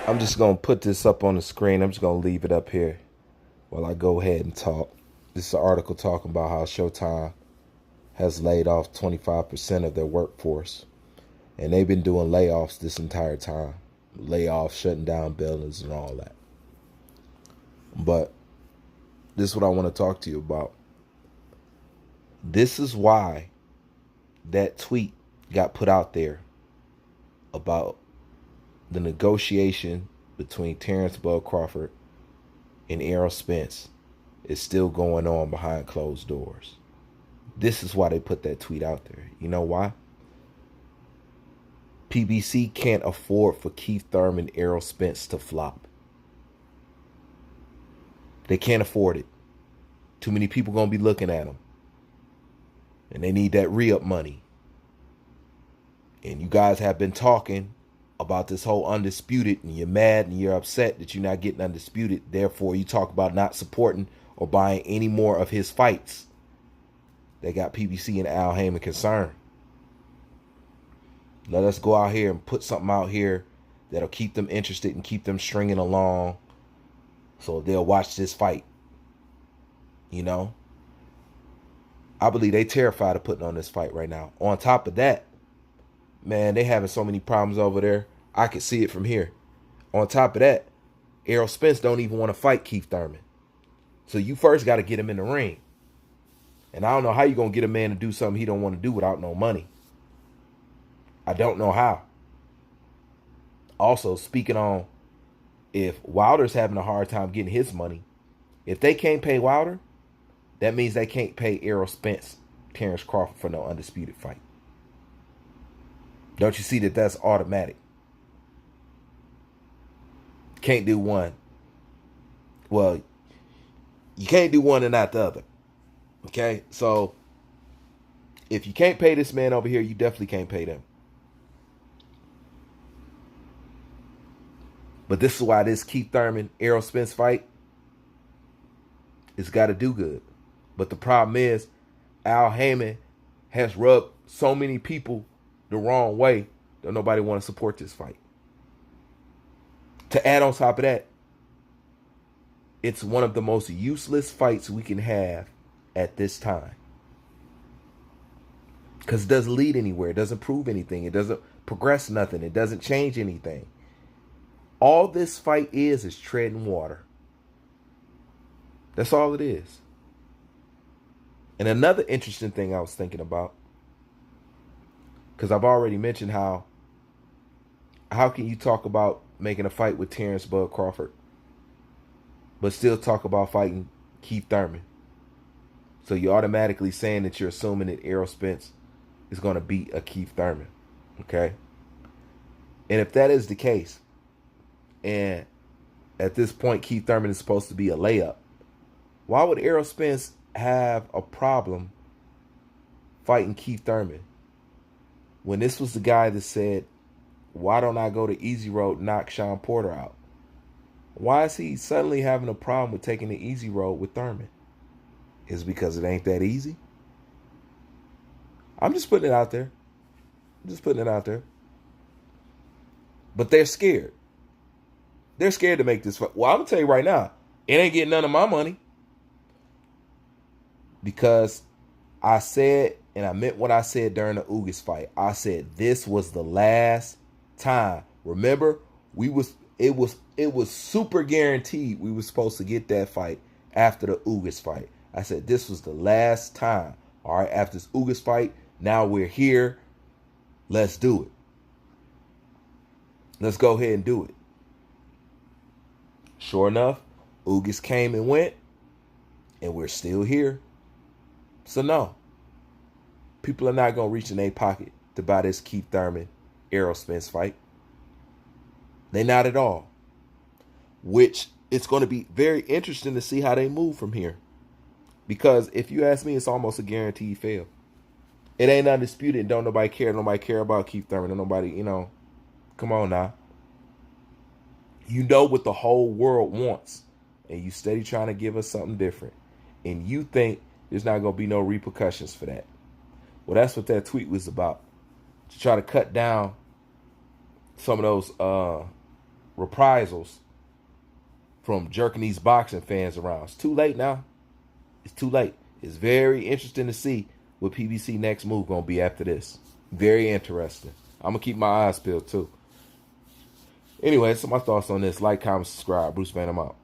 I'm just going to put this up on the screen. I'm just going to leave it up here while I go ahead and talk. This is an article talking about how Showtime has laid off 25% of their workforce. And they've been doing layoffs this entire time. Layoffs, shutting down buildings and all that. But this is what I want to talk to you about. This is why that tweet got put out there about the negotiation between Terrence Bud Crawford and Errol Spence is still going on behind closed doors. This is why they put that tweet out there. You know why? PBC can't afford for Keith Thurman and Errol Spence to flop. They can't afford it. Too many people going to be looking at them. And they need that re-up money. And you guys have been talking about this whole Undisputed, and you're mad and you're upset that you're not getting Undisputed. Therefore, you talk about not supporting or buying any more of his fights. They got PBC and Al Heyman concerned. Let us go out here and put something out here that'll keep them interested and keep them stringing along so they'll watch this fight. You know? I believe they terrified of putting on this fight right now. On top of that, man, they having so many problems over there. I could see it from here. On top of that, Errol Spence don't even want to fight Keith Thurman. So you first got to get him in the ring. And I don't know how you going to get a man to do something he don't want to do without no money. I don't know how. Also, speaking on if Wilder's having a hard time getting his money, if they can't pay Wilder, that means they can't pay Errol Spence, Terrence Crawford for no Undisputed fight. Don't you see that that's automatic? Can't do one. Well, you can't do one and not the other. Okay? So, if you can't pay this man over here, you definitely can't pay them. But this is why this Keith Thurman, Errol Spence fight it's got to do good. But the problem is, Al Heyman has rubbed so many people the wrong way that nobody want to support this fight. To add on top of that, it's one of the most useless fights we can have at this time. Because it doesn't lead anywhere. It doesn't prove anything. It doesn't progress nothing. It doesn't change anything. All this fight is treading water. That's all it is. And another interesting thing I was thinking about, because I've already mentioned how can you talk about making a fight with Terrence Bud Crawford, but still talk about fighting Keith Thurman? So you're automatically saying that you're assuming that Errol Spence is going to beat a Keith Thurman. Okay? And if that is the case, and at this point Keith Thurman is supposed to be a layup, why would Errol Spence have a problem fighting Keith Thurman when this was the guy that said, why don't I go to Easy Road and knock Sean Porter out? Why is he suddenly having a problem with taking the easy road with Thurman? Is it because it ain't that easy? I'm just putting it out there. But they're scared. They're scared to make this fight. Well, I'm going to tell you right now, it ain't getting none of my money. Because I said, and I meant what I said during the Ugas fight. I said this was the last time. Remember, it was super guaranteed we were supposed to get that fight after the Ugas fight. I said this was the last time. All right, after this Ugas fight, now we're here. Let's do it. Let's go ahead and do it. Sure enough, Ugas came and went, and we're still here. So no, people are not going to reach in their pocket to buy this Keith Thurman, Errol Spence fight. They not at all. Which it's going to be very interesting to see how they move from here. Because if you ask me, it's almost a guaranteed fail. It ain't undisputed. Don't nobody care. Nobody care about Keith Thurman. Nobody, come on now. You know what the whole world wants. And you steady trying to give us something different. And you think there's not going to be no repercussions for that. Well, that's what that tweet was about. To try to cut down some of those reprisals from jerking these boxing fans around. It's too late now. It's too late. It's very interesting to see what PBC next move going to be after this. Very interesting. I'm going to keep my eyes peeled too. Anyway, so my thoughts on this. Like, comment, subscribe. Bruce Van, I'm out.